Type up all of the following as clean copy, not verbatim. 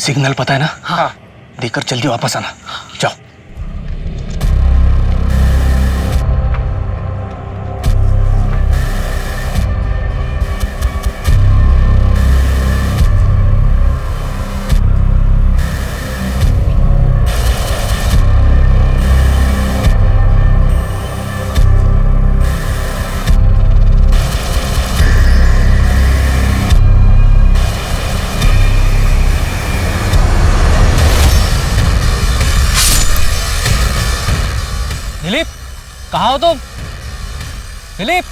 Signal पता है ना? हाँ। देकर जल्दी वापस आना। जाओ। दिलीप, कहाँ हो तुम? दिलीप,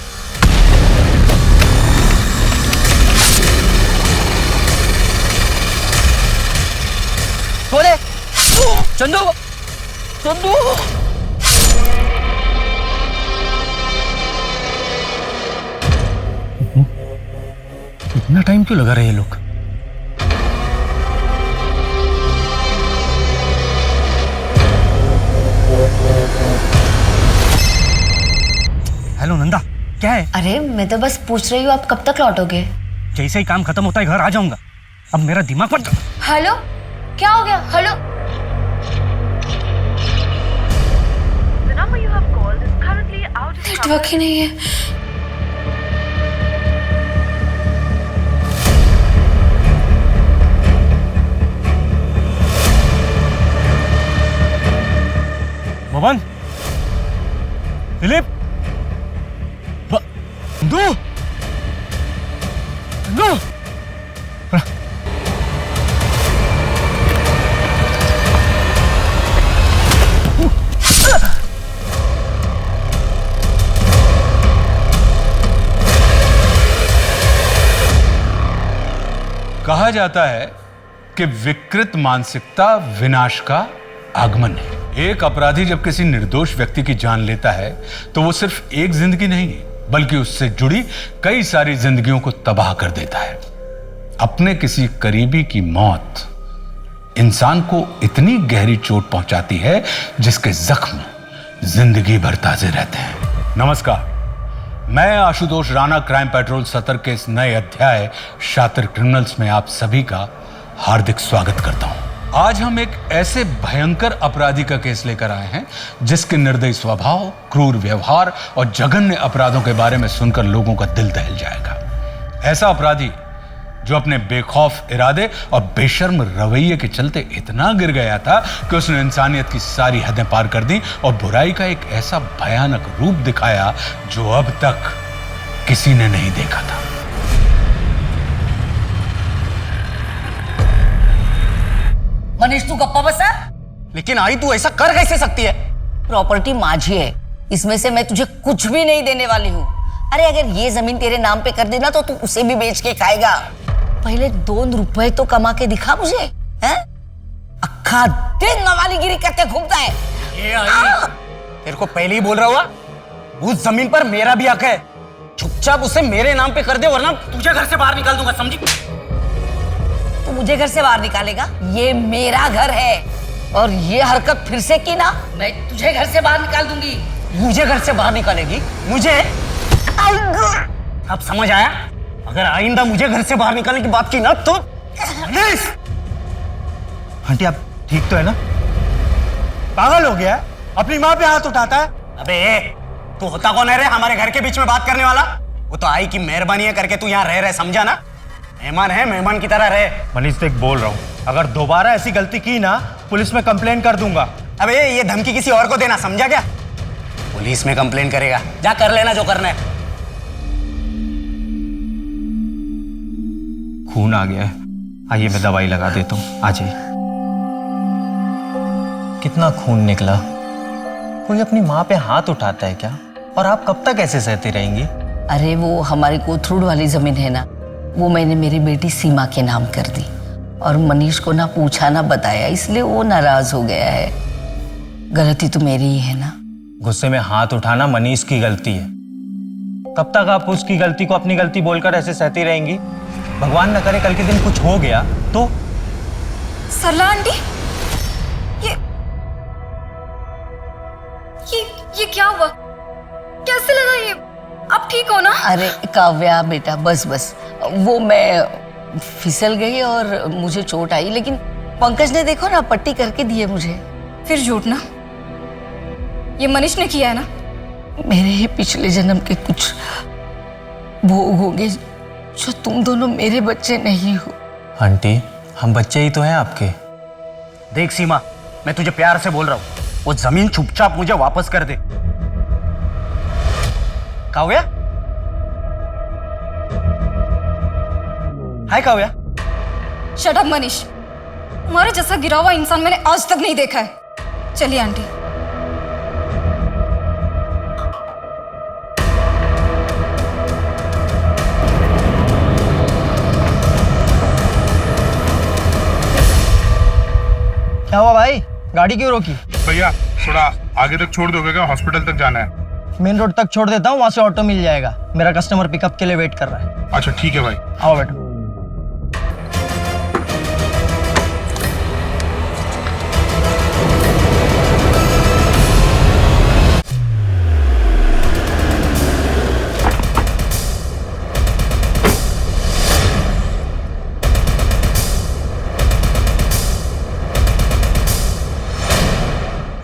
बोले चंदू, चंदू। इतना टाइम क्यों लगा रहे ये लोग? हेलो नंदा, क्या है? अरे मैं तो बस पूछ रही हूँ आप कब तक लौटोगे? जैसे ही काम खत्म होता है घर आ जाऊंगा। अब मेरा दिमाग पर। हेलो, क्या हो गया? हेलो। नेटवर्क ही नहीं है। मोहन, दिलीप, दो, दो। कहा जाता है कि विकृत मानसिकता विनाश का आगमन है। एक अपराधी जब किसी निर्दोष व्यक्ति की जान लेता है तो वो सिर्फ एक जिंदगी नहीं बल्कि उससे जुड़ी कई सारी जिंदगियों को तबाह कर देता है। अपने किसी करीबी की मौत इंसान को इतनी गहरी चोट पहुंचाती है जिसके जख्म जिंदगी भर ताजे रहते हैं। नमस्कार, मैं आशुतोष राणा क्राइम पेट्रोल सतर के इस नए अध्याय शातिर क्रिमिनल्स में आप सभी का हार्दिक स्वागत करता हूं। आज हम एक ऐसे भयंकर अपराधी का केस लेकर आए हैं जिसके निर्दयी स्वभाव, क्रूर व्यवहार और जघन्य अपराधों के बारे में सुनकर लोगों का दिल दहल जाएगा। ऐसा अपराधी जो अपने बेखौफ इरादे और बेशर्म रवैये के चलते इतना गिर गया था कि उसने इंसानियत की सारी हदें पार कर दी और बुराई का एक ऐसा भयानक रूप दिखाया जो अब तक किसी ने नहीं देखा था। मनीष तू गप्पा बसा। लेकिन आई तू ऐसा कर कैसे सकती है? प्रॉपर्टी माझी है, इसमें से मैं तुझे कुछ भी नहीं देने वाली हूँ। अरे अगर ये जमीन तेरे नाम पे कर देना तो तू उसे भी बेच के खाएगा। पहले 2 रुपए तो कमा के दिखा मुझे, हैं? अक्खा दिन नवालीगिरी करते घूमता है। तेरे को पहले ही बोल रहा हुआ, उस जमीन पर मेरा भी हक है। चुपचाप उसे मेरे नाम पे कर दे वरना तुझे घर से बाहर निकाल दूंगा, समझी? तू मुझे घर से बाहर निकालेगा? ये मेरा घर है और ये हरकत फिर से की ना मैं तुझे घर से बाहर निकाल दूंगी। मुझे घर से बाहर निकालेगी? मुझे? अब समझ आया? अगर आइंदा मुझे घर से बाहर निकालने की बात की ना तो आंटी आप ठीक तो है ना? पागल हो गया? अपनी माँ पे हाथ उठाता है। अबे तू होता कौन है रे हमारे घर के बीच में बात करने वाला? वो तो आई की मेहरबानी है करके तू यहाँ रह रहे, समझा ना? मेहमान है, मेहमान की तरह रहे। मनीष देख बोल रहा हूँ, अगर दोबारा ऐसी गलती की ना पुलिस में कंप्लेन कर दूंगा। अबे ये धमकी किसी और को देना, समझा क्या? पुलिस में कंप्लेन करेगा, जा कर लेना जो करना है। खून आ गया है, आइए मैं दवाई लगा देता हूँ, आ जाइए। कितना खून निकला। कोई अपनी माँ पे हाथ उठाता है क्या? और आप कब तक ऐसे सहती रहेंगी? अरे वो हमारी कोथरूड वाली जमीन है ना, वो मैंने मेरी बेटी सीमा के नाम कर दी और मनीष को ना पूछा ना बताया, इसलिए वो नाराज हो गया है। गलती तो मेरी ही है ना। गुस्से में हाथ उठाना मनीष की गलती है। कब तक आप उसकी गलती को अपनी गलती बोलकर ऐसे सहती रहेंगी? भगवान न करे कल के दिन कुछ हो गया तो? सरला आंटी, ये क्या हुआ? कैसे लगा ये? आप ठीक हो ना? अरे काव्या बेटा, बस बस वो मैं फिसल गई और मुझे चोट आई, लेकिन पंकज ने देखो ना पट्टी करके दी है मुझे। फिर झूठ ना, ये मनीष ने किया है ना? मेरे ही पिछले जन्म के कुछ भोग होंगे जो तुम दोनों मेरे बच्चे नहीं हो। आंटी, हम बच्चे ही तो हैं आपके। देख सीमा, मैं तुझे प्यार से बोल रहा हूँ, वो जमीन चुपचाप मुझे वापस कर दे। काव्या, हाय काव्या। शट अप मनीष, तुम्हारे जैसा गिरा हुआ इंसान मैंने आज तक नहीं देखा है। चलिए आंटी। क्या हुआ भाई, गाड़ी क्यों रोकी? भैया थोड़ा आगे तक छोड़ दोगे क्या? हॉस्पिटल तक जाना है। मेन रोड तक छोड़ देता हूँ, वहां से ऑटो मिल जाएगा। मेरा कस्टमर पिकअप के लिए वेट कर रहा है। अच्छा ठीक है भाई। आओ बैठो।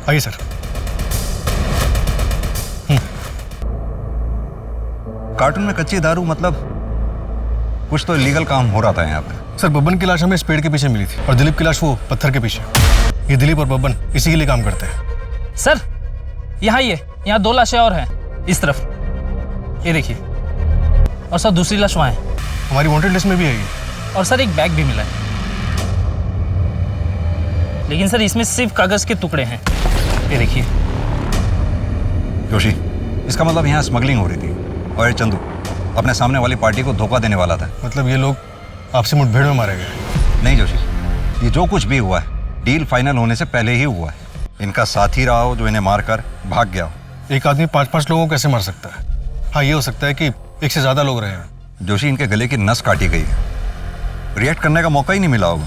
आइए सर। कार्टून में कच्ची दारू मतलब कुछ तो इलीगल काम हो रहा था यहाँ पे। सर, बब्बन की लाश हमें इस पेड़ के पीछे मिली थी और दिलीप की लाश वो पत्थर के पीछे। ये दिलीप और बब्बन इसी के लिए काम करते हैं। सर, यहाँ 2 लाशें और हैं इस तरफ, ये देखिए। और सर दूसरी लाश वहाँ है। हमारी वांटेड लिस्ट में भी है ये। और सर एक बैग भी मिला है, लेकिन सर इसमें सिर्फ कागज के टुकड़े हैं, ये देखिए। जोशी, इसका मतलब यहाँ स्मगलिंग हो रही थी और ये चंदू अपने सामने वाली पार्टी को धोखा देने वाला था। मतलब ये लोग आपसी मुठभेड़ में मारे गए? नहीं जोशी, ये जो कुछ भी हुआ है डील फाइनल होने से पहले ही हुआ है। इनका साथी रहा हो जो इन्हें मारकर भाग गया हो। एक आदमी 5-5 लोगों को कैसे मार सकता है? हाँ, ये हो सकता है कि एक से ज्यादा लोग रहे हैं। जोशी, इनके गले की नस काटी गई है, रिएक्ट करने का मौका ही नहीं मिला होगा।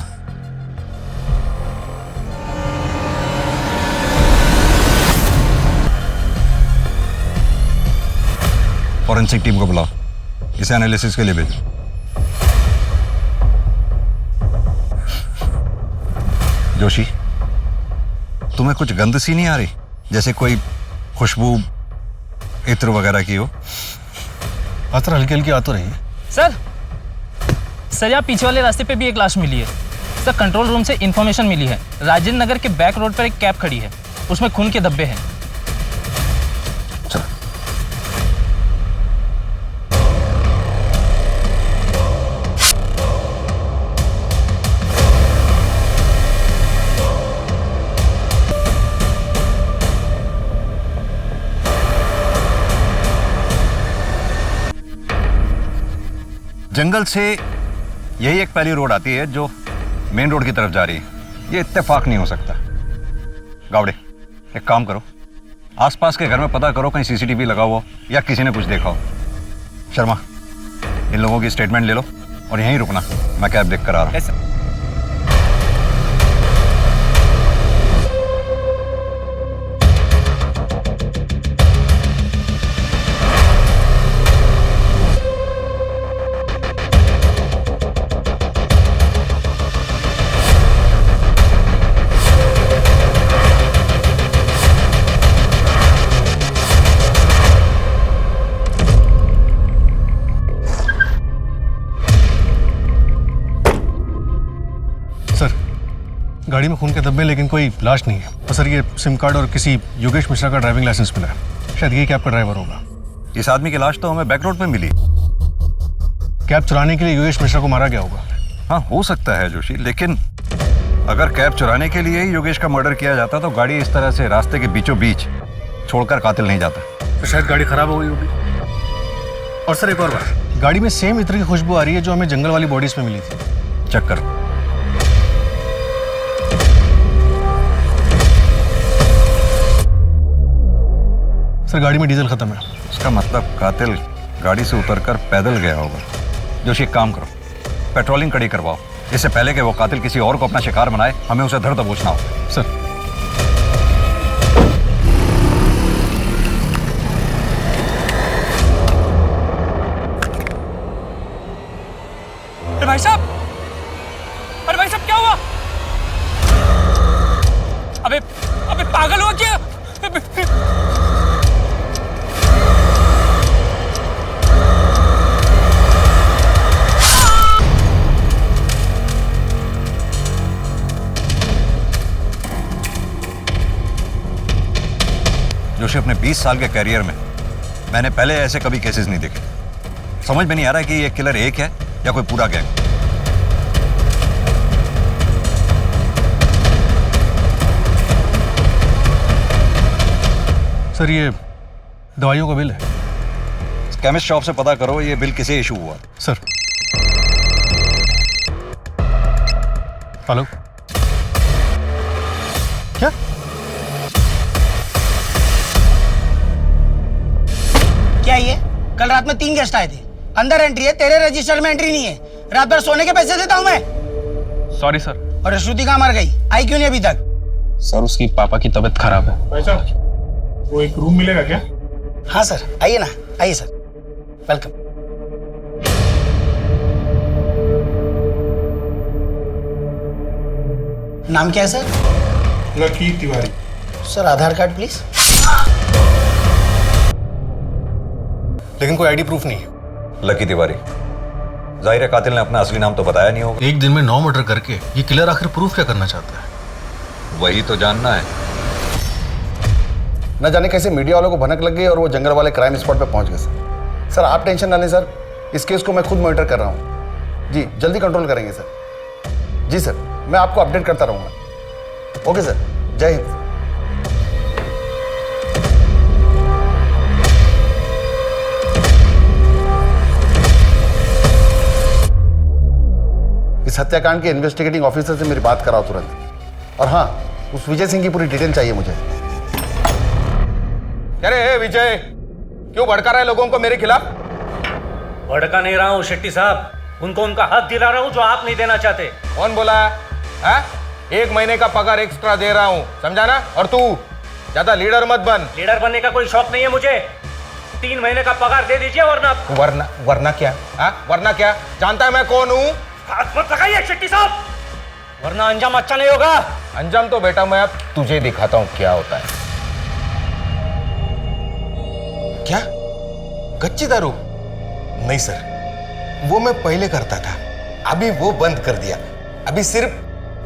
फॉरेंसिक टीम को बुलाओ, इसे एनालिसिस के लिए भेजो। जोशी, तुम्हें कुछ गंध सी नहीं आ रही, जैसे कोई खुशबू इत्र वगैरह की हो? आतर हल्की हल्की आ तो रही है। सर यहाँ पीछे वाले रास्ते पे भी एक लाश मिली है। सर कंट्रोल रूम से इंफॉर्मेशन मिली है, राजेंद्र नगर के बैक रोड पर एक कैब खड़ी है, उसमें खून के धब्बे हैं। चलो। जंगल से यही एक पहली रोड आती है जो मेन रोड की तरफ जा रही है। ये इत्तेफाक नहीं हो सकता। गावड़े, एक काम करो, आसपास के घर में पता करो कहीं सीसीटीवी लगा हुआ या किसी ने कुछ देखा हो। शर्मा, इन लोगों की स्टेटमेंट ले लो और यहीं रुकना, मैं कैब देख कर आ रहा हूँ। गाड़ी में खून के धब्बे, लेकिन कोई लाश नहीं है। और सर, ये सिम कार्ड और किसी योगेश मिश्रा का ड्राइविंग लाइसेंस मिला है। शायद ये कैब का ड्राइवर होगा। इस आदमी की लाश तो हमें बैक रोड पे मिली। कैब चुराने के लिए योगेश मिश्रा को मारा गया होगा। हाँ, हो सकता है जोशी, लेकिन अगर कैब चुराने के लिए ही योगेश का मर्डर किया जाता तो गाड़ी इस तरह से रास्ते के बीचों बीच छोड़कर कातिल नहीं जाता। तो शायद गाड़ी खराब हो गई होगी। और सर, एक और बात, गाड़ी में सेम इत्र की खुशबू आ रही है जो हमें जंगल वाली बॉडीज में मिली थी। चेक करो। सर, गाड़ी में डीजल खत्म है। इसका मतलब कातिल गाड़ी से उतरकर पैदल गया होगा। जोशी, एक काम करो, पेट्रोलिंग कड़ी करवाओ, इससे पहले कि वो कातिल किसी और को अपना शिकार बनाए, हमें उसे धर दबोचना हो। सर, अरे भाई साहब, क्या हुआ? जोशी, अपने 20 साल के कैरियर में मैंने पहले ऐसे कभी केसेस नहीं देखे। समझ में नहीं आ रहा है कि ये किलर एक है या कोई पूरा गैंग। सर ये दवाइयों का बिल है। केमिस्ट शॉप से पता करो ये बिल किसे इशू हुआ। सर हेलो, क्या क्या ये कल रात में 3 गेस्ट आए थे, अंदर एंट्री है, तेरे रजिस्टर में एंट्री नहीं है। रात भर सोने के पैसे देता हूं मैं। Sorry sir. और श्रुति कहाँ मर गई, आई क्यों नहीं अभी तक? सर उसकी पापा की तबीयत खराब है। भाई साहब वो एक रूम मिलेगा क्या? हाँ सर, आइए ना, आइए सर, वेलकम। नाम क्या है sir? Lucky Tiwari. Sir Aadhaar card please. लेकिन कोई आईडी प्रूफ नहीं है। लकी तिवारी, जाहिर है कातिल ने अपना असली नाम तो बताया नहीं होगा। एक दिन में 9 मर्डर करके ये किलर आखिर प्रूफ क्या करना चाहता है? वही तो जानना है। न जाने कैसे मीडिया वालों को भनक लग गई और वो जंगल वाले क्राइम स्पॉट पे पहुंच गए सर। सर आप टेंशन ना लें सर, इस केस को मैं खुद मॉनिटर कर रहा हूँ जी, जल्दी कंट्रोल करेंगे सर। जी सर, मैं आपको अपडेट करता रहूँगा। ओके सर, जय हिंद। इस हत्याकांड के इन्वेस्टिगेटिंग ऑफिसर से मेरी बात कराओ तुरंत। और हाँ, उस विजय सिंह की पूरी डिटेल चाहिए मुझे। अरे विजय, क्यों भड़का रहे लोगों को मेरे खिलाफ? भड़का नहीं रहा हूँ शेट्टी साहब, उनको उनका हक दिला रहा हूँ जो आप नहीं देना चाहते। कौन बोला है? 1 महीने का पगार एक्स्ट्रा दे रहा हूँ, समझा ना? और तू ज्यादा लीडर मत बन। लीडर बनने का कोई शौक नहीं है मुझे। 3 महीने का पगार दे दीजिए वरना क्या? वरना क्या? जानता है मैं कौन हूँ? हाथ मत लगाइए शेट्टी साहब, वरना अंजाम अच्छा नहीं होगा। अंजाम तो बेटा मैं अब तुझे दिखाता हूँ क्या होता है। क्या? कच्ची दारू? नहीं सर, वो मैं पहले करता था, अभी वो बंद कर दिया। अभी सिर्फ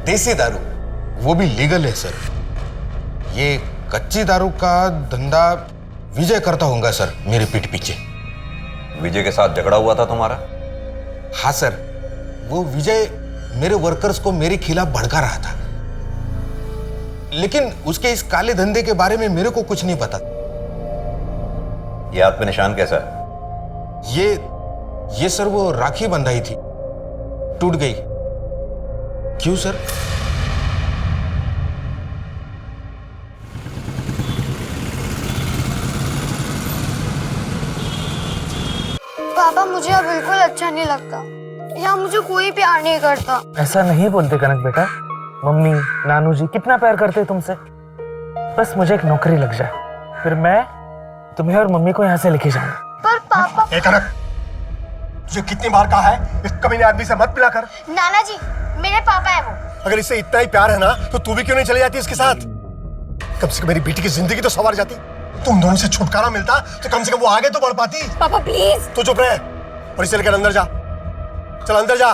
देसी दारू, वो भी लीगल है सर। ये कच्ची दारू का धंधा विजय करता होगा सर, मेरे पीठ पीछे। विजय के साथ झगड़ा हुआ था तुम्हारा? हाँ सर, वो विजय मेरे वर्कर्स को मेरे खिलाफ भड़का रहा था, लेकिन उसके इस काले धंधे के बारे में मेरे को कुछ नहीं पता। ये हाथ पे निशान कैसा है? ये सर वो राखी बंधाई थी, टूट गई। क्यों सर? पापा मुझे अब बिल्कुल अच्छा नहीं लगता, यहाँ मुझे कोई प्यार नहीं करता। ऐसा नहीं बोलते कनक बेटा, मम्मी नानू जी कितना प्यार करते तुमसे। बस मुझे एक नौकरी लग जाए, फिर मैं तुम्हें और मम्मी को यहाँ से लेके जाऊंगा। पर पापा। कनक, तुझे कितनी बार कहा है इस कमीने आदमी से मत मिला कर। नाना जी, मेरे पापा है वो। अगर इससे इतना ही प्यार है ना, तो तू भी क्यों नहीं चली जाती इसके साथ? कम से कम मेरी बेटी की जिंदगी तो संवार जाती। तुम दोनों से छुटकारा मिलता तो कम से कम वो आगे तो बढ़ पाती। पापा प्लीज। तू चुप रहे और इसे लेकर अंदर जा। चल अंदर जा।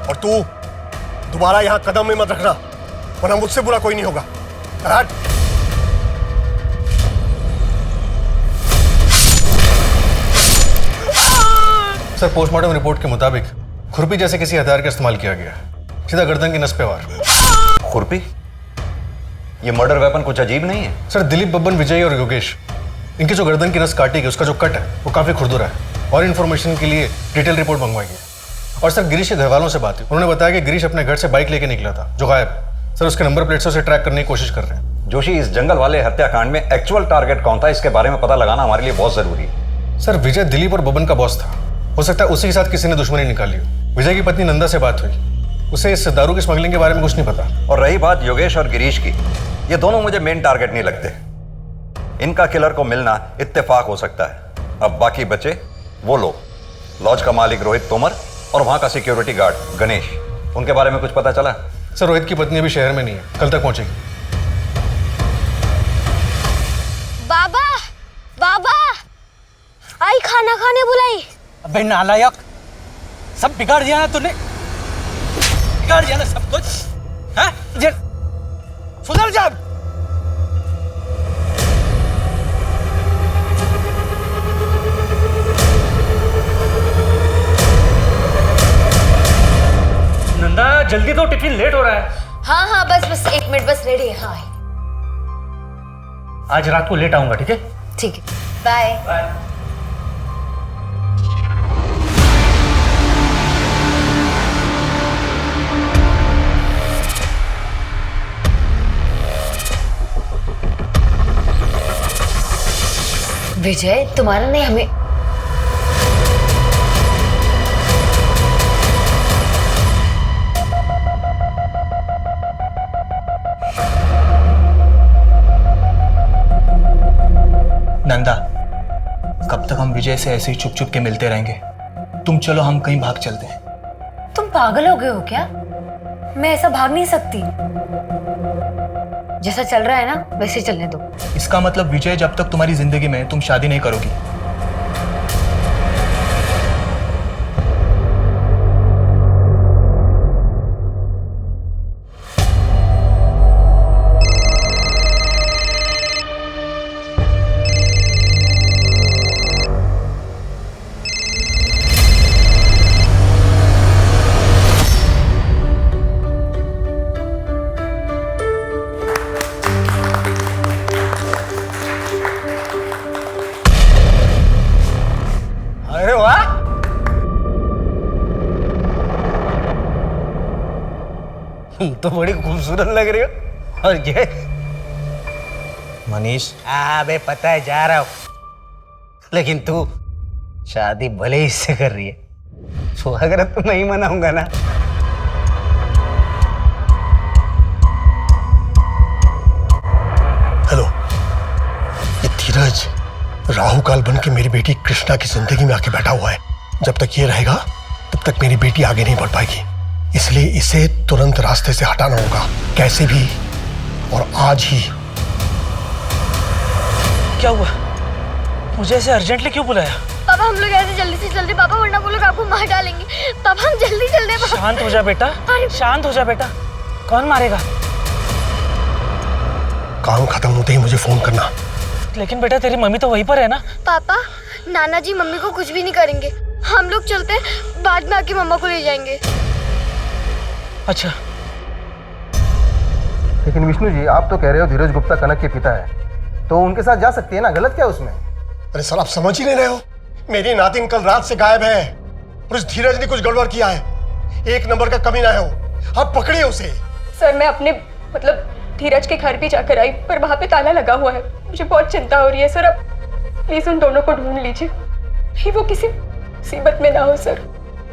और तू दोबारा यहाँ कदम में मत रखना, वरना मुझसे बुरा कोई नहीं होगा। हट। सर, पोस्टमार्टम रिपोर्ट के मुताबिक खुरपी जैसे किसी हथियार का इस्तेमाल किया गया, सीधा गर्दन की नस पे वार। खुरपी? ये मर्डर वेपन कुछ अजीब नहीं है? सर, दिलीप, बब्बन, विजय और योगेश, इनकी जो गर्दन की नस काटी गई, उसका जो कट है वो काफी खुरदुरा है। और इन्फॉर्मेशन के लिए डिटेल रिपोर्ट मंगवाई गई। और सर, गिरीश के घर वालों से बात हुई, उन्होंने बताया कि गिरीश अपने घर से बाइक लेके निकला था जो गायब है। सर, उसके नंबर प्लेट से उसे ट्रैक करने की कोशिश कर रहे हैं। जोशी, इस जंगल वाले हत्याकांड में एक्चुअल टारगेट कौन था, इसके बारे में पता लगाना हमारे लिए बहुत जरूरी है। सर, विजय दिलीप और बब्बन का बॉस था। हो सकता है उसी के साथ किसी ने दुश्मनी निकाली हो। विजय की पत्नी नंदा से बात हुई, उसे इस दारू की स्मगलिंग के बारे में कुछ नहीं पता। और रही बात योगेश और गिरीश की, ये दोनों मुझे मेन टारगेट नहीं लगते। इनका किलर को मिलना इत्तेफाक हो सकता है। अब बाकी बचे वो लोग, लॉज का मालिक रोहित तोमर और वहां का सिक्योरिटी गार्ड गणेश, उनके बारे में कुछ पता चला? सर, रोहित की पत्नी अभी शहर में नहीं है, कल तक पहुंचेगी। बाबा, बाबा, आई खाना खाने बुलाई। अबे नालायक, सब बिगाड़ दिया ना तूने, बिगाड़ दिया ना सब कुछ। हाँ? सुधर जा। नंदा जल्दी तो, टिफिन लेट हो रहा है। हाँ हाँ बस बस 1 मिनट, बस रेडी है। हाँ आज रात को लेट आऊंगा, ठीक है? ठीक है, बाय बाय। विजय, तुम्हारा नहीं हमें। नंदा, कब तक हम विजय से ऐसे ही चुप चुप के मिलते रहेंगे? तुम चलो, हम कहीं भाग चलते हैं। तुम पागल हो गए हो क्या? मैं ऐसा भाग नहीं सकती। जैसा चल रहा है ना वैसे चलने दो। इसका मतलब विजय जब तक तुम्हारी जिंदगी में है, तुम शादी नहीं करोगी। अरे वाह, तुम तो बड़ी खूबसूरत लग रही हो। और ये मनीष, बे पता है जा रहा हूं, लेकिन तू शादी भले ही इससे कर रही है, तो अगर तो नहीं मनाऊंगा ना। हेलो, ये धीरज राहु काल बन के मेरी बेटी कृष्णा की जिंदगी में आके बैठा हुआ है। जब तक ये रहेगा तब तक मेरी बेटी आगे नहीं बढ़ पाएगी, इसलिए इसे तुरंत रास्ते से हटाना होगा, कैसे भी, और आज ही। क्या हुआ? मुझे ऐसे अर्जेंटली क्यों बुलाया? पापा हम लोग ऐसे जल्दी से जल्दी, पापा वरना वो लोग आपको मार डालेंगे। पापा हम जल्दी चलते हैं। शांत हो जा बेटा, शांत हो जा बेटा। कौन मारेगा? काम खत्म होते ही मुझे फोन करना। लेकिन बेटा तेरी मम्मी तो वहीं पर है ना। पापा नाना जी मम्मी को कुछ भी नहीं करेंगे, हम लोग चलते हैं, बाद में आके मम्मा को ले जाएंगे। अच्छा, लेकिन विष्णु जी, आप तो कह रहे हो धीरज गुप्ता कनक के पिता है, तो उनके साथ जा सकती है ना, गलत क्या उसमें? अरे सर, आप समझ ही नहीं रहे हो। मेरी नातिन कल रात से गायब है और उस धीरज ने कुछ गड़बड़ किया है। 1 नंबर का कमीना है वो, आप पकड़िए उसे। सर मैं अपने मतलब धीरज के घर भी जाकर आई, पर वहां पे ताला लगा हुआ है। मुझे बहुत चिंता हो रही है सर, आप प्लीज उन दोनों को ढूंढ लीजिए, कहीं वो किसी मुसीबत में ना हो सर।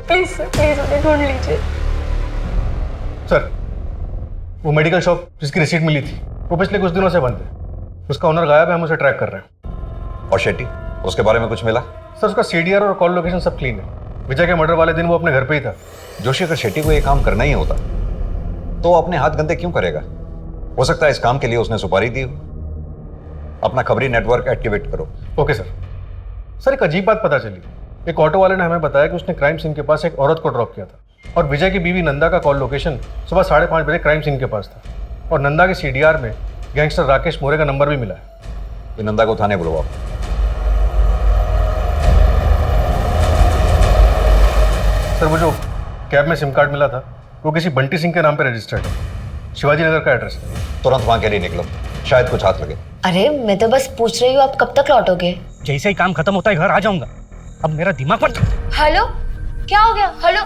प्लीज सर, प्लीज उन्हें ढूंढ लीजिए। सर, वो मेडिकल शॉप जिसकी रिसीट मिली थी वो पिछले कुछ दिनों से बंद है, उसका ओनर गायब है, हम उसे ट्रैक कर रहे हैं। और शेट्टी, उसके बारे में कुछ मिला? सर, उसका CDR और कॉल लोकेशन सब क्लीन है। विजय के मर्डर वाले दिन वो अपने घर पे ही था। जोशी, अगर शेट्टी को ये काम करना ही होता तो वो अपने हाथ गंदे क्यों करेगा? हो सकता है इस काम के लिए उसने सुपारी दी हो। अपना खबरी नेटवर्क एक्टिवेट करो। Okay sir. सर, एक अजीब बात पता चली। एक ऑटो वाले ने हमें बताया कि उसने क्राइम सीन के पास एक औरत को ड्रॉप किया था और विजय की बीवी नंदा का कॉल लोकेशन सुबह 5:30 बजे क्राइम सीन के पास था और नंदा के CDR में गैंगस्टर राकेश मोरे का नंबर भी मिला है। ये नंदा को थाने बुलवाओ। सर, वो जो कैब में सिम कार्ड मिला था वो किसी बंटी सिंह के नाम पे रजिस्टर्ड है, शिवाजी नगर का एड्रेस है। तुरंत वहां के लिए निकलो, शायद कुछ हाथ लगे। अरे मैं तो बस पूछ रही हूँ, आप कब तक लौटोगे? जैसे ही काम खत्म होता है घर आ जाऊंगा। अब मेरा दिमाग पर। हेलो, क्या हो गया? हेलो,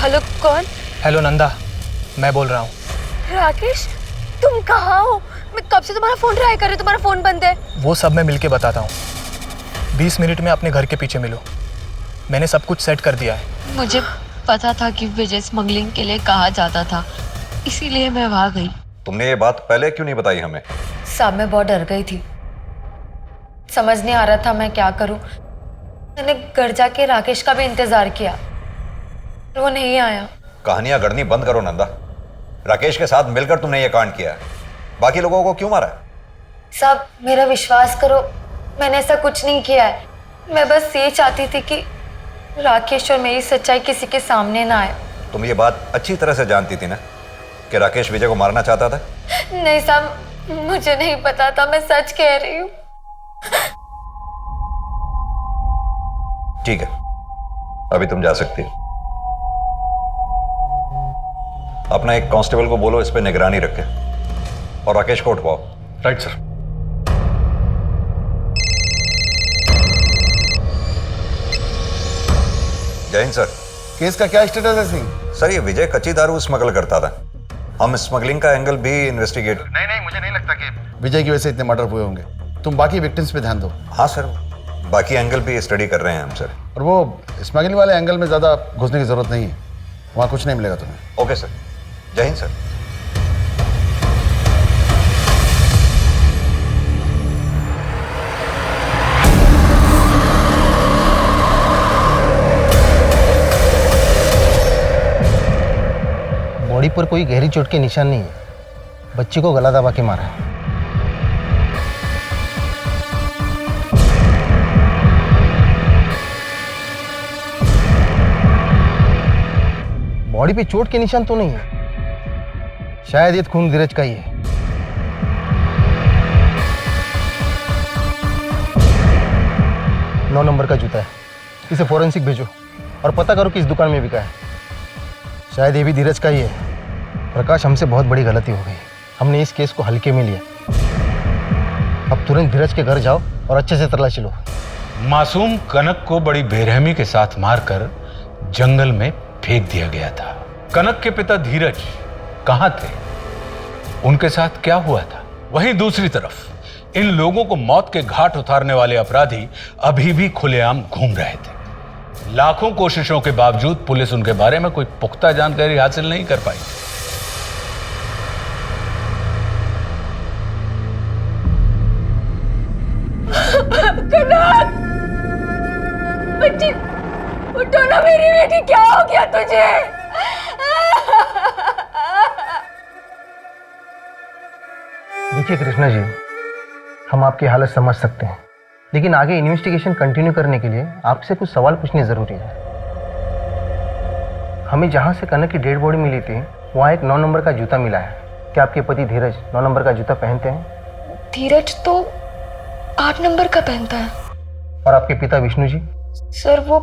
हेलो, कौन? हेलो नंदा, मैं बोल रहा हूँ। राकेश, तुम कहाँ हो? मैं कब से तुम्हारा फोन ट्राई कर रही हूँ, तुम्हारा फोन बंद है। वो सब मैं मिलके बताता हूँ। 20 मिनट में अपने घर के पीछे मिलो, मैंने सब कुछ सेट कर दिया है। मुझे पता था कि विजय स्मगलिंग के लिए कहा जाता था, इसीलिए मैं वहां गई। तुमने ये बात पहले क्यों नहीं बताई हमें? साहब मैं बहुत डर गई थी, समझ नहीं आ रहा था मैं क्या करूं। मैंने घर जाके राकेश का भी इंतजार किया, वो नहीं आया। कहानियां गढ़नी बंद करो नंदा। राकेश के साथ मिलकर तुमने ये कांड किया है। बाकी लोगों को क्यों मारा है? साहब मेरा विश्वास करो, मैंने ऐसा कुछ नहीं किया है। मैं बस ये चाहती थी कि राकेश और मेरी सच्चाई किसी के सामने ना आए। तुम ये बात अच्छी तरह से जानती थी ना कि राकेश विजय को मारना चाहता था? नहीं साहब, मुझे नहीं पता था, मैं सच कह रही हूँ। ठीक है, अभी तुम जा सकती हो। अपना एक कांस्टेबल को बोलो इस पे निगरानी रखे और राकेश को उठवाओ। Right sir. जय हिंद सर। केस का क्या स्टेटस है सिंह? सर ये विजय कच्ची दारू स्मगल करता था। हम स्मगलिंग का एंगल भी इन्वेस्टिगेट। नहीं, मुझे नहीं लगता कि विजय की वजह से इतने मर्डर हुए होंगे। तुम बाकी विक्टिम्स पे ध्यान दो। हाँ सर, बाकी एंगल भी स्टडी कर रहे हैं हम सर। और वो स्मगलिंग वाले एंगल में ज्यादा घुसने की जरूरत नहीं है, वहां कुछ नहीं मिलेगा तुम्हें। Okay sir. जय हिंद सर। बॉडी पर कोई गहरी चोट के निशान नहीं है। बच्ची को गला दबा के मारा है। बॉडी पे चोट के निशान तो नहीं है, शायद ये खून धीरज का ही है। नौ नंबर का जूता है, इसे फोरेंसिक भेजो और पता करो कि इस दुकान में बिका है। शायद ये भी धीरज का ही है। प्रकाश, हमसे बहुत बड़ी गलती हो गई। हमने इस केस को हल्के में लिया। अब तुरंत धीरज के घर जाओ और अच्छे से तलाशी लो। मासूम कनक को बड़ी बेरहमी के साथ मारकर जंगल में फेंक दिया गया था। कनक के पिता धीरज कहां थे? उनके साथ क्या हुआ था? वहीं दूसरी तरफ इन लोगों को मौत के घाट उतारने वाले अपराधी अभी भी खुलेआम घूम रहे थे। लाखों कोशिशों के बावजूद पुलिस उनके बारे में कोई पुख्ता जानकारी हासिल नहीं कर पाई। कनक, बच्ची उठो ना मेरी बेटी, क्या हो गया तुझे? देखिए कृष्णा जी, हम आपकी हालत समझ सकते हैं, लेकिन आगे इन्वेस्टिगेशन कंटिन्यू करने के लिए आपसे कुछ सवाल पूछने जरूरी है। हमें जहां से कनक की डेड बॉडी मिली थी वहां एक 9 नंबर का जूता मिला है। क्या आपके पति धीरज 9 नंबर का जूता पहनते हैं? धीरज तो 8 नंबर का पहनता है। और आपके पिता विष्णु जी? सर वो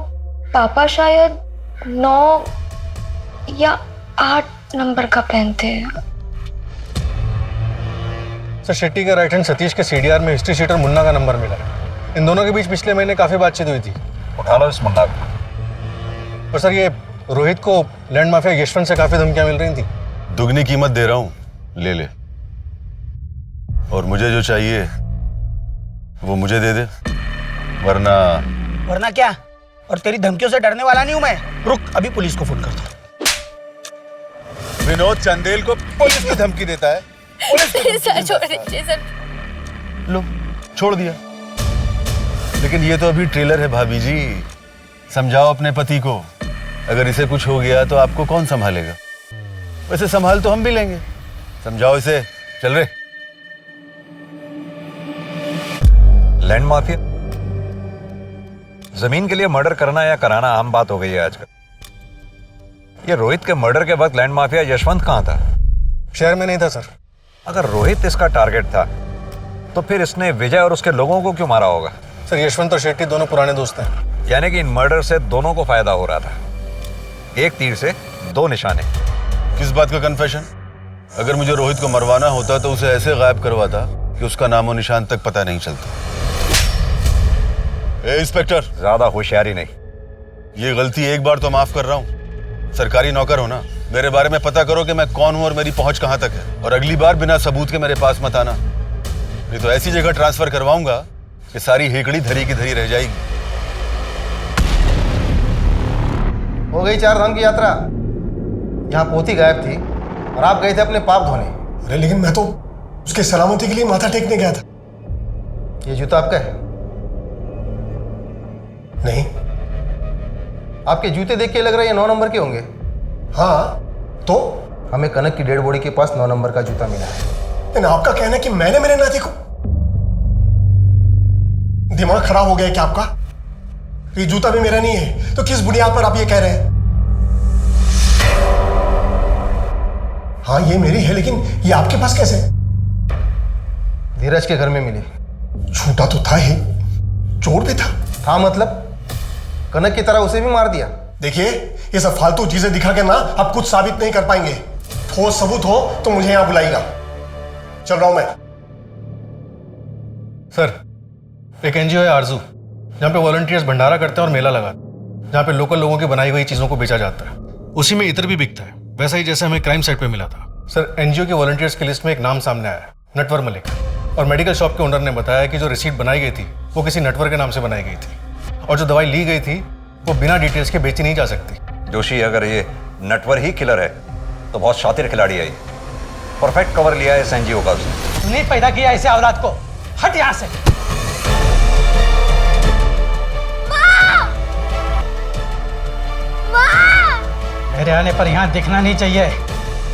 पापा शायद 9 या 8 नंबर का पहनते हैं। सर शेट्टी का राइट हैंड सतीश के सीडीआर में हिस्ट्री शीटर मुन्ना का नंबर मिला है। इन दोनों के बीच पिछले महीने काफी बातचीत हुई थी। उठा लो इस मुन्ना को। और सर ये रोहित को लैंड माफिया यशवंत से काफी धमकियां मिल रही थी। दुगनी कीमत दे रहा हूं, ले ले। और मुझे जो चाहिए वो मुझे दे दे, वरना क्या? और तेरी धमकियों से डरने वाला नहीं हूं मैं। रुक, अभी पुलिस को फोन करता हूं। विनोद चंदेल को पुलिस की धमकी देता है। सर छोड़ दीजिए सर। लो, छोड़ दिया। लेकिन ये तो अभी ट्रेलर है भाभी जी। समझाओ अपने पति को, अगर इसे कुछ हो गया तो आपको कौन संभालेगा? वैसे संभाल तो हम भी लेंगे। समझाओ इसे। चल रे। लैंड माफिया, जमीन के लिए मर्डर करना या कराना आम बात हो गई है आजकल। ये रोहित के मर्डर के वक्त लैंड माफिया यशवंत कहां था? शहर में नहीं था सर। अगर रोहित इसका टारगेट था तो फिर इसने विजय और उसके लोगों को क्यों मारा होगा? सर यशवंत और शेट्टी दोनों पुराने दोस्त हैं। यानी कि इन मर्डर से दोनों को फायदा हो रहा था। एक तीर से दो निशाने। किस बात का कन्फेशन? अगर मुझे रोहित को मरवाना होता तो उसे ऐसे गायब करवाता कि उसका नामो निशान तक पता नहीं चलता। ए इंस्पेक्टर, ज्यादा होशियारी नहीं। ये गलती एक बार तो माफ कर रहा हूं। सरकारी नौकर हो ना, मेरे बारे में पता करो कि मैं कौन हूं और मेरी पहुंच कहां तक है। और अगली बार बिना सबूत के मेरे पास मत आना, नहीं तो ऐसी जगह ट्रांसफर करवाऊंगा कि सारी हेकड़ी धरी की धरी रह जाएगी। हो गई 4 धाम की यात्रा। यहाँ पोती गायब थी और आप गए थे अपने पाप धोने। अरे लेकिन मैं तो उसके सलामती के लिए माथा टेकने गया था। ये जूता आपका है? नहीं। आपके जूते देख के लग रहा है ये 9 नंबर के होंगे। हाँ तो? हमें कनक की डेड बॉडी के पास 9 नंबर का जूता मिला है। लेकिन आपका कहना है कि मैंने मेरे नाती को, दिमाग खराब हो गया है क्या आपका? ये जूता भी मेरा नहीं है, तो किस बुनियाद पर आप ये कह रहे हैं? हाँ ये मेरी है, लेकिन ये आपके पास कैसे? धीरज के घर में मिली। झूठा तो था ही, चोर भी था मतलब कनक की तरह उसे भी मार दिया। देखिए ये सब फालतू चीजें दिखा के ना आप कुछ साबित नहीं कर पाएंगे। ठोस सबूत हो तो मुझे यहां बुलाइएगा। चल रहा हूं मैं। सर, एक एनजीओ है आरजू, जहाँ पे वॉलंटियर्स भंडारा करते हैं और मेला लगाते हैं, जहाँ पे लोकल लोगों की बनाई हुई चीज़ों को बेचा जाता है। उसी में इत्र भी बिकता है, वैसा ही जैसे हमें क्राइम साइट पे मिला था। सर, एनजीओ के वॉलंटियर्स की लिस्ट में एक नाम सामने आया है, नटवर मलिक। और मेडिकल शॉप के ओनर ने बताया कि जो रिसीट बनाई गई थी वो किसी नटवर के नाम से बनाई गई थी, और जो दवाई ली गई थी वो बिना डिटेल्स के बेची नहीं जा सकती। जोशी, अगर ये नटवर ही किलर है तो बहुत शातिर खिलाड़ी है। परफेक्ट कवर लिया है इस एनजीओ का उसने। तूने पैदा किया ऐसे औलाद को, हट यहाँ से। मेरे आने पर यहाँ दिखना नहीं चाहिए,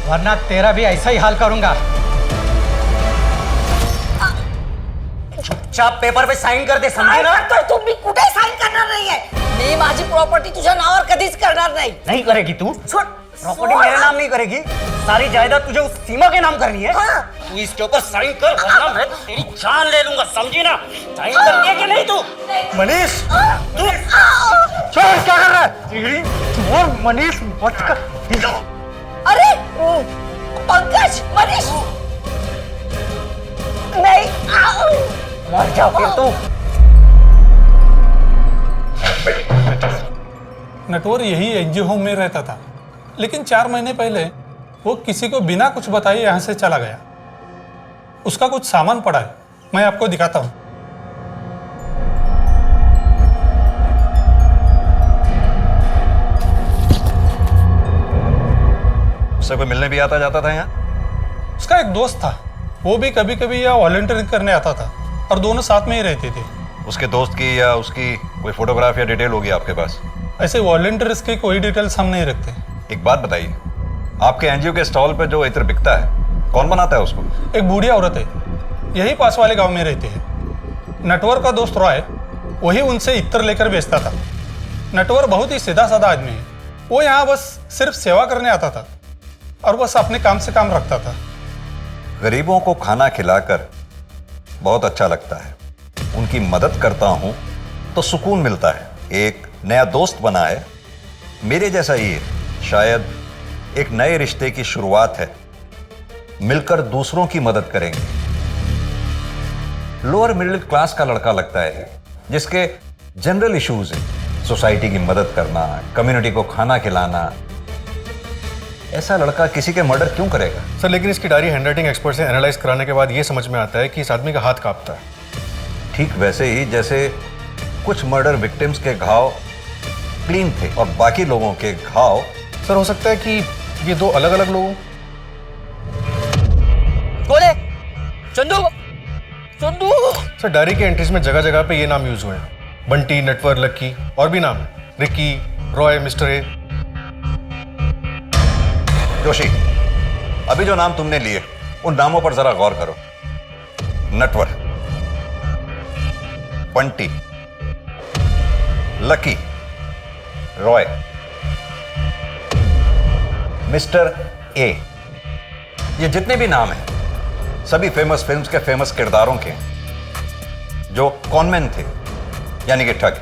वरना तेरा भी ऐसा ही हाल करूंगा। चुपचाप पेपर पे साइन कर दे, समझे ना? तर तुम्ही कुठे साईन करणार नाहीये. मी माझी प्रॉपर्टी तुझ्या नावावर कधीच करणार नाही. नहीं करेगी तू? प्रॉपर्टी मेरे नाम नहीं करेगी, सारी जायदाद तुझे उस सीमा के नाम करनी है। तू इसके ऊपर साइन कर, वरना मैं तेरी जान ले लूंगा, समझी ना? साइन कर दिया कि नहीं तू? मनीष, तू छोड़, क्या कर रहा है? छोड़ मनीष, मत कर। अरे पंकज, मनीष नहीं, मर जा फिर तू। नटवर यही एनजीओ होम में रहता था, लेकिन 4 महीने पहले वो किसी को बिना कुछ बताए यहाँ से चला गया। उसका कुछ सामान पड़ा है, मैं आपको दिखाता हूँ। उससे कोई मिलने भी आता जाता था यहाँ? उसका एक दोस्त था, वो भी कभी कभी यहाँ वॉलंटियरिंग करने आता था, और दोनों साथ में ही रहते थे। उसके दोस्त की या उसकी कोई फोटोग्राफ या डिटेल होगी आपके पास? ऐसे वॉलंटियर्स की कोई डिटेल्स हम नहीं रखते। एक बात बताइए, आपके एनजीओ के स्टॉल पे जो इत्र बिकता है, कौन बनाता है उसको? एक बूढ़ी औरत है, यही पास वाले गांव में रहती है। नटवर का दोस्त रॉय वही उनसे इत्र लेकर बेचता था। नटवर बहुत ही सीधा साधा आदमी है, वो यहाँ बस सिर्फ सेवा करने आता था और बस अपने काम से काम रखता था। गरीबों को खाना खिलाकर बहुत अच्छा लगता है, उनकी मदद करता हूं तो सुकून मिलता है। एक नया दोस्त बना है, मेरे जैसा ही है, शायद एक नए रिश्ते की शुरुआत है। मिलकर दूसरों की मदद करेंगे। लोअर मिडिल क्लास का लड़का लगता है, जिसके जनरल इश्यूज हैं, सोसाइटी की मदद करना, कम्युनिटी को खाना खिलाना। ऐसा लड़का किसी के मर्डर क्यों करेगा? सर, लेकिन इसकी डायरी हैंडराइटिंग एक्सपर्ट से एनालाइज कराने के बाद ये समझ में आता है कि इस आदमी का हाथ कांपता है। ठीक वैसे ही जैसे कुछ मर्डर विक्टिम्स के घाव क्लीन थे और बाकी लोगों के घाव। सर, हो सकता है कि ये 2 अलग अलग लोग। कौन है? चंदू, चंदू। सर, डायरी के एंट्रीज में जगह जगह पे ये नाम यूज हुए हैं, बंटी, नटवर, लक्की, और भी नाम है, Ricky, Roy, mister A. Joshi, अभी जो नाम तुमने लिए उन नामों पर जरा गौर करो। Natwar, Bunty, lucky, Roy, mister A, ये जितने भी नाम हैं सभी फेमस फिल्म्स के फेमस किरदारों के, जो कॉनमैन थे, यानी कि ठग।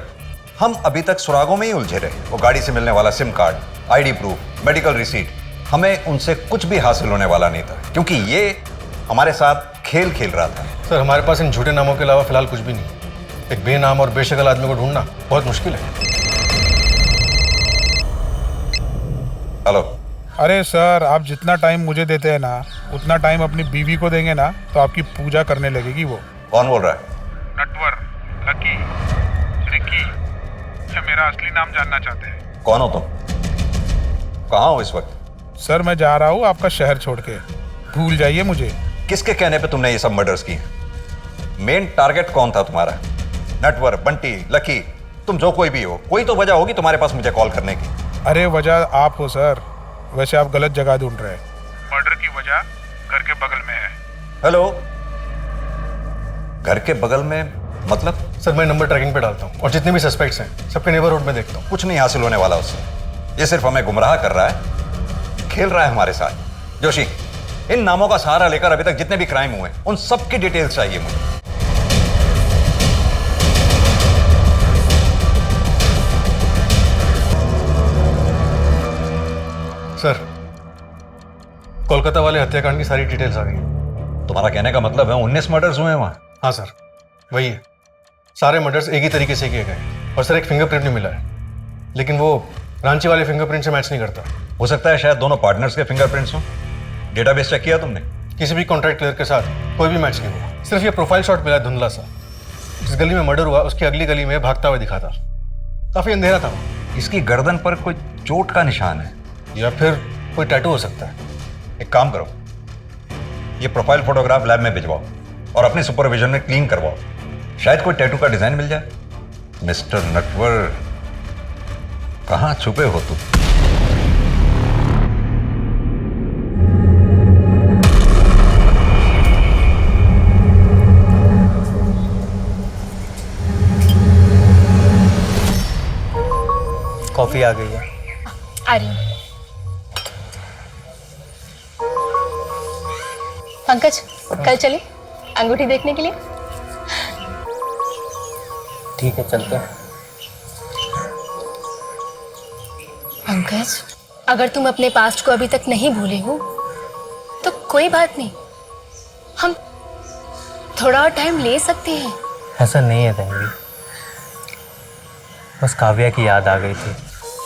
हम अभी तक सुरागों में ही उलझे रहे। वो गाड़ी से मिलने वाला SIM card, ID proof, medical receipt, हमें उनसे कुछ भी हासिल होने वाला नहीं था, क्योंक't ये हमारे साथ खेल खेल रहा था। सर, हमारे पास इन झूठे नामों के अलावा फिलहाल कुछ भी नहीं। एक बेनाम और बेशक्ल आदमी को ढूंढना बहुत मुश्किल है। हेलो। अरे सर, आप जितना टाइम मुझे देते हैं ना, उतना टाइम अपनी बीवी को देंगे ना तो आपकी पूजा करने लगेगी वो। कौन बोल रहा है? नटवर, लकी, रिकी, या मेरा असली नाम जानना चाहते हैं? कौन हो तुम? कहाँ हो इस वक्त? सर, मैं जा रहा हूँ आपका शहर छोड़ के, भूल जाइए मुझे। किसके कहने पे तुमने ये सब मर्डर्स किए? मेन टारगेट कौन था तुम्हारा? नटवर, बंटी, लकी, तुम जो कोई भी हो, कोई तो वजह होगी तुम्हारे पास मुझे कॉल करने की। अरे वजह आप हो सर, वैसे आप गलत जगह ढूंढ रहे हैं। जा, घर के बगल में है। हेलो, घर के बगल में मतलब? सर मैं नंबर ट्रैकिंग पे डालता हूँ और जितने भी सस्पेक्ट्स हैं सबके नेबरहुड में देखता हूँ। कुछ नहीं हासिल होने वाला उससे। ये सिर्फ हमें गुमराह कर रहा है, खेल रहा है हमारे साथ। जोशी, इन नामों का सहारा लेकर अभी तक जितने भी क्राइम हुए उन सब की डिटेल्स चाहिए मुझे। सर, कोलकाता वाले हत्याकांड की सारी डिटेल्स आ गई। तुम्हारा कहने का मतलब है 19 मर्डर्स हुए हैं वहां? हाँ सर, वही है। सारे मर्डर्स एक ही तरीके से किए गए और सर एक फिंगरप्रिंट भी मिला है, लेकिन वो रांची वाले फिंगरप्रिंट से मैच नहीं करता। हो सकता है शायद दोनों पार्टनर्स के फिंगरप्रिंट्स हों। डेटाबेस चेक किया तुमने? किसी भी कॉन्ट्रैक्ट क्लियर के साथ कोई भी मैच नहीं हुआ। सिर्फ ये प्रोफाइल शॉट मिला धुंधला सा। जिस गली में मर्डर हुआ उसकी अगली गली में भागता हुआ दिखा था। काफी अंधेरा था। इसकी गर्दन पर कोई चोट का निशान है या फिर कोई टैटू हो सकता है। एक काम करो, ये प्रोफाइल फोटोग्राफ लैब में भिजवाओ और अपने सुपरविजन में क्लीन करवाओ। शायद कोई टैटू का डिजाइन मिल जाए। मिस्टर नटवर, कहां छुपे हो तुम? कॉफी आ गई है। आ रही हूँ। पंकज, कल चले अंगूठी देखने के लिए? ठीक है, चलते हैं। पंकज, अगर तुम अपने पास्ट को अभी तक नहीं भूले हो तो कोई बात नहीं, हम थोड़ा और टाइम ले सकते हैं। ऐसा नहीं है तन्वी, बस काव्या की याद आ गई थी।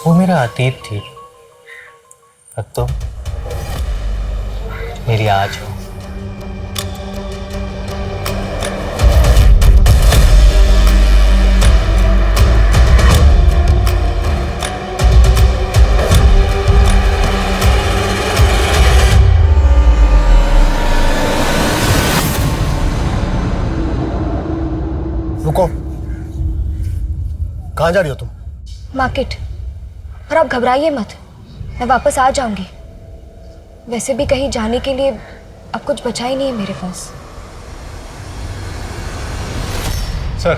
वो मेरा अतीत थी, अब तो मेरी आज हो। रुको, कहाँ जा रही हो तुम? मार्केट। और आप घबराइए मत, मैं वापस आ जाऊंगी। वैसे भी कहीं जाने के लिए अब कुछ बचा ही नहीं है मेरे पास। सर,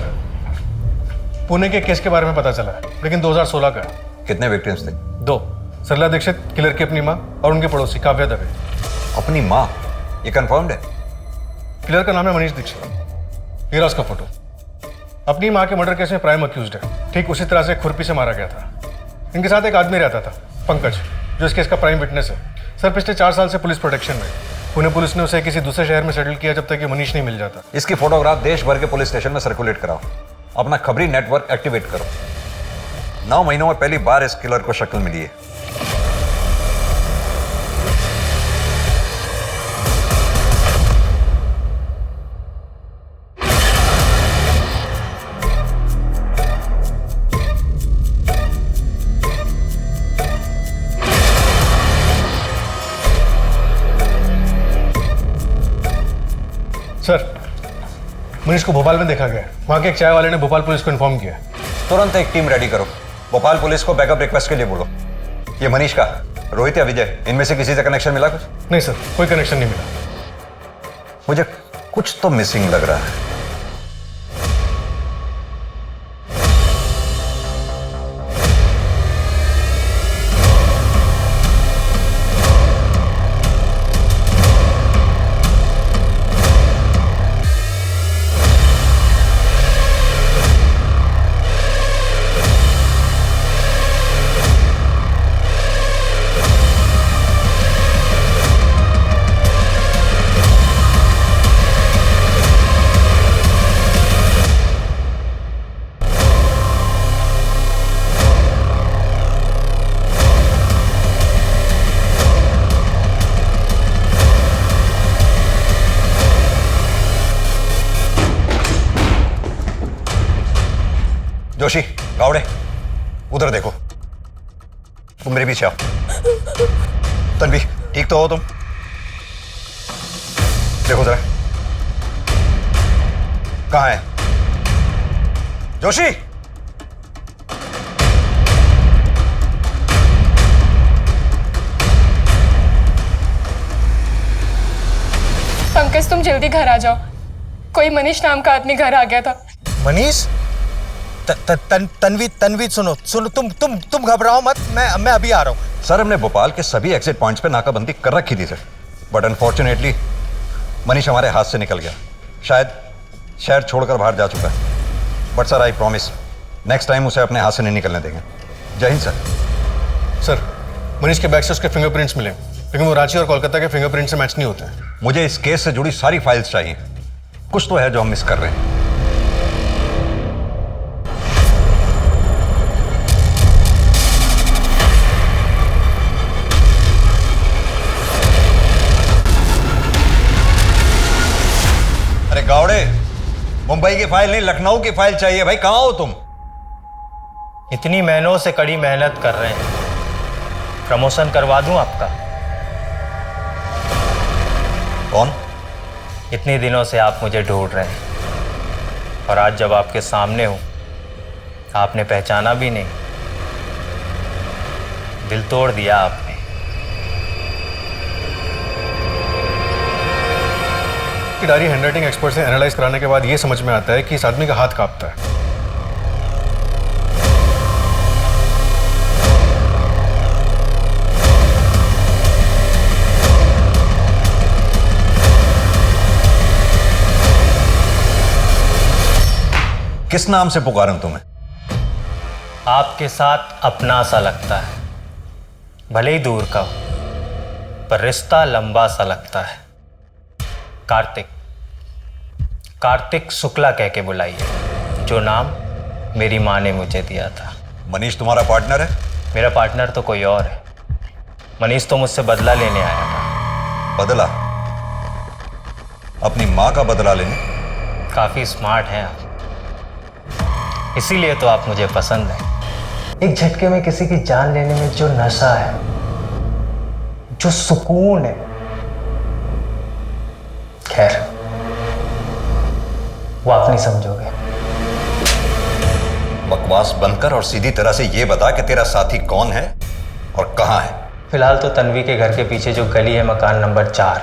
पुणे के केस के बारे में पता चला है, लेकिन 2016 का। कितने विक्टिम्स थे? 2। सरला दीक्षित, किलर की अपनी माँ, और उनके पड़ोसी काव्या दवे। अपनी माँ? ये कंफर्म्ड है? किलर का नाम है मनीष दीक्षित। ये रहा उसका फोटो। अपनी माँ के मर्डर केस में प्राइम अक्यूज्ड है। ठीक उसी तरह से खुरपी से मारा गया था। इनके साथ एक आदमी रहता था, पंकज, जो इस केस का प्राइम विटनेस है। सर, पिछले 4 साल से पुलिस प्रोटेक्शन में। पुणे पुलिस ने उसे किसी दूसरे शहर में सेटल किया जब तक कि मनीष नहीं मिल जाता। इसकी फोटोग्राफ देश भर के पुलिस स्टेशन में सर्कुलेट कराओ। अपना खबरी नेटवर्क एक्टिवेट करो। 9 महीनों में पहली बार इस किलर को शक्ल मिली है। सर, मनीष को भोपाल में देखा गया। वहाँ के एक चाय वाले ने भोपाल पुलिस को इन्फॉर्म किया। तुरंत एक टीम रेडी करो। भोपाल पुलिस को बैकअप रिक्वेस्ट के लिए बोलो। ये मनीष का, रोहित या विजय, इनमें से किसी से कनेक्शन मिला कुछ? नहीं सर, कोई कनेक्शन नहीं मिला। मुझे कुछ तो मिसिंग लग रहा है। जोशी, गावड़े, उधर देखो। तुम मेरे पीछे आओ। तन्वी, ठीक तो हो तुम? देखो जरा, कहाँ है जोशी? पंकज तुम जल्दी घर आ जाओ, कोई मनीष नाम का आदमी घर आ गया था। मनीष, तन्वी सुनो तुम घबराओ मत, मैं अभी आ रहा हूँ। सर, हमने भोपाल के सभी एग्जिट पॉइंट्स पे नाकाबंदी कर रखी थी सर, बट अनफॉर्चुनेटली मनीष हमारे हाथ से निकल गया। शायद शहर छोड़कर बाहर जा चुका है। But sir, I promise next time उसे अपने हाथ से नहीं निकलने देंगे। जय हिंद सर। सर, मनीष के बैग से उसके फिंगरप्रिंट्स मिले, लेकिन वो रांची और कोलकाता के फिंगरप्रिंट से मैच नहीं होते हैं। मुझे इस केस से जुड़ी सारी फाइल्स चाहिए, कुछ तो है जो हम मिस कर रहे हैं। अरे गावड़े, मुंबई की फाइल नहीं, लखनऊ की फाइल चाहिए भाई। कहां हो तुम? इतनी महीनों से कड़ी मेहनत कर रहे हैं, प्रमोशन करवा दूं आपका? कौन? इतने दिनों से आप मुझे ढूंढ रहे हैं और आज जब आपके सामने हूं आपने पहचाना भी नहीं। दिल तोड़ दिया आपने। कि डायरी हैंडराइटिंग एक्सपर्ट से एनालाइज कराने के बाद ये समझ में आता है कि इस आदमी का हाथ कांपता है। किस नाम से पुकारूं तुम्हें? आपके साथ अपना सा लगता है, भले ही दूर का हो, पर रिश्ता लंबा सा लगता है। कार्तिक, कार्तिक शुक्ला कह के बुलाइए, जो नाम मेरी माँ ने मुझे दिया था। मनीष तुम्हारा पार्टनर है? मेरा पार्टनर तो कोई और है। मनीष तो मुझसे बदला लेने आया था। बदला? अपनी माँ का बदला लेने? काफी स्मार्ट हैं आप, इसीलिए तो आप मुझे पसंद हैं। एक झटके में किसी की जान लेने में जो नशा है, जो सुकून है, खैर वो आप नहीं समझोगे। बकवास बंद कर और सीधी तरह से ये बता कि तेरा साथी कौन है और कहां है। फिलहाल तो तन्वी के घर के पीछे जो गली है, मकान नंबर 4,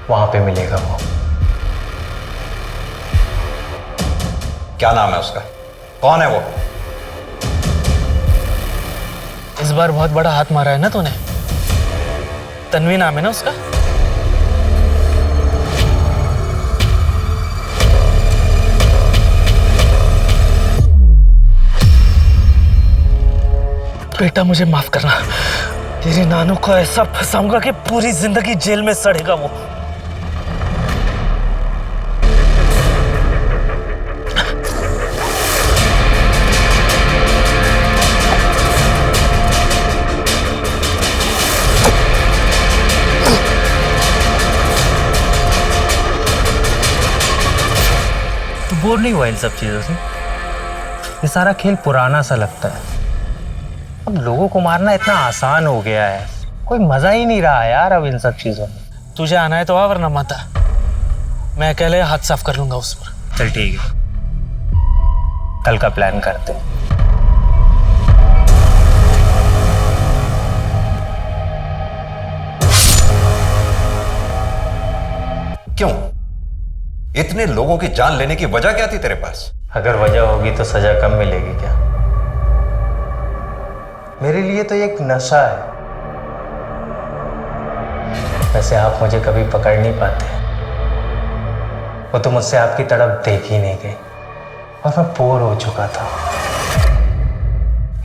वहां पे मिलेगा वो। क्या नाम है उसका? कौन है वो? इस बार बहुत बड़ा हाथ मारा है ना तूने। तन्वी नाम है ना उसका? बेटा मुझे माफ करना, तेरी नानू को ऐसा फंसाऊंगा कि पूरी जिंदगी जेल में सड़ेगा वो। बोर नहीं हुआ इन सब चीजों से? ये सारा खेल पुराना सा लगता है। अब लोगों को मारना इतना आसान हो गया है, कोई मजा ही नहीं रहा यार अब इन सब चीजों में। तुझे आना है तो आ, वरना मत आ। मैं अकेले हाथ साफ कर लूंगा उस पर। चल ठीक है, कल का प्लान करते हैं। क्यों? इतने लोगों की जान लेने की वजह क्या थी तेरे पास? अगर वजह होगी तो सजा कम मिलेगी क्या? मेरे लिए तो एक नशा है। वैसे आप मुझे कभी पकड़ नहीं पाते, वो तो मुझसे आपकी तरफ देख ही नहीं गई और मैं बोर हो चुका था,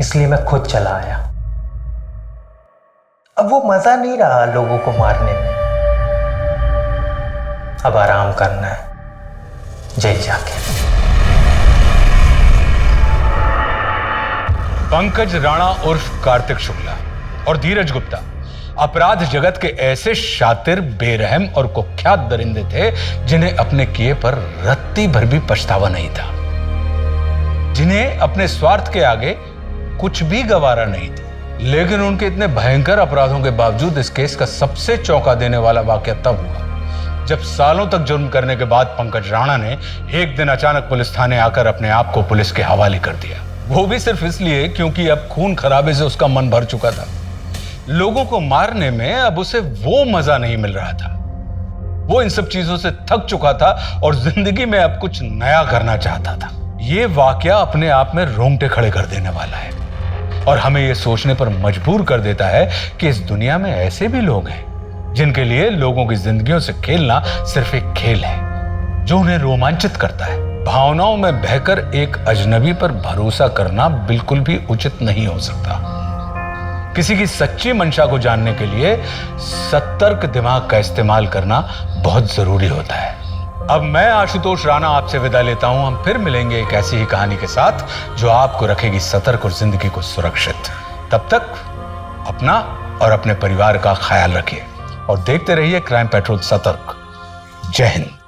इसलिए मैं खुद चला आया। अब वो मजा नहीं रहा लोगों को मारने में, अब आराम करना है जेल जाके। पंकज राणा उर्फ कार्तिक शुक्ला और धीरज गुप्ता अपराध जगत के ऐसे शातिर, बेरहम और कुख्यात दरिंदे थे जिन्हें अपने किए पर रत्ती भर भी पछतावा नहीं था, जिन्हें अपने स्वार्थ के आगे कुछ भी गवारा नहीं था। लेकिन उनके इतने भयंकर अपराधों के बावजूद इस केस का सबसे चौंका देने वाला वाकया तब हुआ जब सालों तक जुर्म करने के बाद पंकज राणा ने एक दिन अचानक पुलिस थाने आकर अपने आप को पुलिस के हवाले कर दिया। वो भी सिर्फ इसलिए क्योंकि अब खून खराबे से उसका मन भर चुका था। लोगों को मारने में अब उसे वो मजा नहीं मिल रहा था। वो इन सब चीजों से थक चुका था और जिंदगी में अब कुछ नया करना चाहता था। ये वाकया अपने आप में रोंगटे खड़े कर देने वाला है और हमें ये सोचने पर मजबूर कर देता है कि इस दुनिया में ऐसे भी लोग हैं जिनके लिए लोगों की जिंदगियों से खेलना सिर्फ एक खेल है जो उन्हें रोमांचित करता है। भावनाओं में बहकर एक अजनबी पर भरोसा करना बिल्कुल भी उचित नहीं हो सकता। किसी की सच्ची मंशा को जानने के लिए सतर्क दिमाग का इस्तेमाल करना बहुत जरूरी होता है। अब मैं आशुतोष राणा आपसे विदा लेता हूं। हम फिर मिलेंगे एक ऐसी ही कहानी के साथ जो आपको रखेगी सतर्क और जिंदगी को सुरक्षित। तब तक अपना और अपने परिवार का ख्याल रखिए और देखते रहिए क्राइम पेट्रोल सतर्क। जय हिंद।